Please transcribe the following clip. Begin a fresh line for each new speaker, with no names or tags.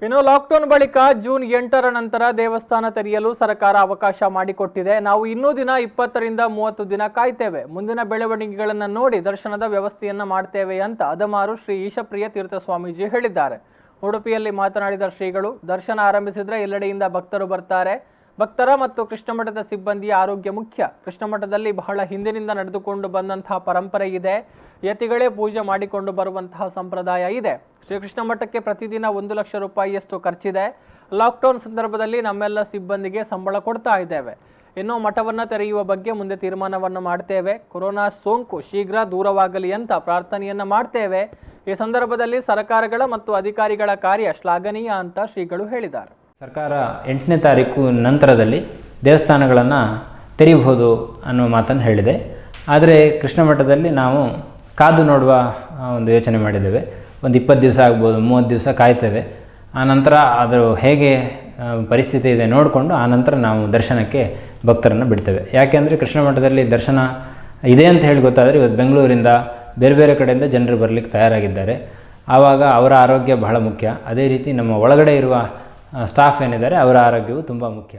ಇನ್ನು ಲಾಕ್ಡೌನ್ ಬಳಿಕ ಜೂನ್ 8ರ ನಂತರ ದೇವಸ್ಥಾನ ತೆರೆಯಲು ಸರ್ಕಾರ ಅವಕಾಶ ಮಾಡಿಕೊಟ್ಟಿದೆ. ನಾವು ಇನ್ನೂ ದಿನ 20ರಿಂದ 30 ದಿನ ಕಾಯ್ತೇವೆ. ಮುಂದಿನ ಬೆಳವಣಿಗೆಗಳನ್ನು ನೋಡಿ ದರ್ಶನದ ವ್ಯವಸ್ಥೆಯನ್ನ ಮಾಡ್ತೇವೆ ಅಂತ ಅದಮಾರು ಶ್ರೀ ಈಶಪ್ರಿಯ ತೀರ್ಥ ಸ್ವಾಮೀಜಿ ಹೇಳಿದ್ದಾರೆ. ಉಡುಪಿಯಲ್ಲಿ ಮಾತನಾಡಿದ ಶ್ರೀಗಳು, ದರ್ಶನ ಆರಂಭಿಸಿದ್ರೆ ಎಲ್ಲೆಡೆಯಿಂದ ಭಕ್ತರು ಬರ್ತಾರೆ. ಭಕ್ತರ ಮತ್ತು ಕೃಷ್ಣಮಠದ ಸಿಬ್ಬಂದಿಯ ಆರೋಗ್ಯ ಮುಖ್ಯ. ಕೃಷ್ಣಮಠದಲ್ಲಿ ಬಹಳ ಹಿಂದಿನಿಂದ ನಡೆದುಕೊಂಡು ಬಂದಂತಹ ಪರಂಪರೆ ಇದೆ. ಯತಿಗಳೇ ಪೂಜೆ ಮಾಡಿಕೊಂಡು ಬರುವಂತಹ ಸಂಪ್ರದಾಯ ಇದೆ. ಶ್ರೀಕೃಷ್ಣ ಮಠಕ್ಕೆ ಪ್ರತಿದಿನ 1 ಲಕ್ಷ ರೂಪಾಯಿಯಷ್ಟು ಖರ್ಚಿದೆ. ಲಾಕ್ಡೌನ್ ಸಂದರ್ಭದಲ್ಲಿ ನಮ್ಮೆಲ್ಲ ಸಿಬ್ಬಂದಿಗೆ ಸಂಬಳ ಕೊಡ್ತಾ ಇದ್ದೇವೆ. ಇನ್ನು ಮಠವನ್ನು ತೆರೆಯುವ ಬಗ್ಗೆ ಮುಂದೆ ತೀರ್ಮಾನವನ್ನು ಮಾಡ್ತೇವೆ. ಕೊರೋನಾ ಸೋಂಕು ಶೀಘ್ರ ದೂರವಾಗಲಿ ಅಂತ ಪ್ರಾರ್ಥನೆಯನ್ನ ಮಾಡ್ತೇವೆ. ಈ ಸಂದರ್ಭದಲ್ಲಿ ಸರ್ಕಾರಗಳ ಮತ್ತು ಅಧಿಕಾರಿಗಳ ಕಾರ್ಯ ಶ್ಲಾಘನೀಯ ಅಂತ ಶ್ರೀಗಳು ಹೇಳಿದ್ದಾರೆ.
ಸರ್ಕಾರ 8ನೇ ತಾರೀಕು ನಂತರದಲ್ಲಿ ದೇವಸ್ಥಾನಗಳನ್ನು ತೆರೆಯಬಹುದು ಅನ್ನೋ ಮಾತನ್ನು ಹೇಳಿದೆ. ಆದರೆ ಕೃಷ್ಣ ಮಠದಲ್ಲಿ ನಾವು ಕಾದು ನೋಡುವ ಒಂದು ಯೋಚನೆ ಮಾಡಿದ್ದೇವೆ. ಒಂದು 20 ದಿವಸ ಆಗ್ಬೋದು, 30 ದಿವಸ ಕಾಯ್ತೇವೆ. ಆನಂತರ ಅದು ಹೇಗೆ ಪರಿಸ್ಥಿತಿ ಇದೆ ನೋಡಿಕೊಂಡು ಆನಂತರ ನಾವು ದರ್ಶನಕ್ಕೆ ಭಕ್ತರನ್ನು ಬಿಡ್ತೇವೆ. ಯಾಕೆಂದರೆ ಕೃಷ್ಣ ಮಠದಲ್ಲಿ ದರ್ಶನ ಇದೆ ಅಂತ ಹೇಳಿ ಗೊತ್ತಾದರೆ ಇವತ್ತು ಬೆಂಗಳೂರಿಂದ ಬೇರೆ ಬೇರೆ ಕಡೆಯಿಂದ ಜನರು ಬರಲಿಕ್ಕೆ ತಯಾರಾಗಿದ್ದಾರೆ. ಆವಾಗ ಅವರ ಆರೋಗ್ಯ ಬಹಳ ಮುಖ್ಯ. ಅದೇ ರೀತಿ ನಮ್ಮ ಒಳಗಡೆ ಇರುವ ಸ್ಟಾಫ್ ಏನಿದ್ದಾರೆ ಅವರ ಆರೋಗ್ಯವು ತುಂಬ ಮುಖ್ಯ.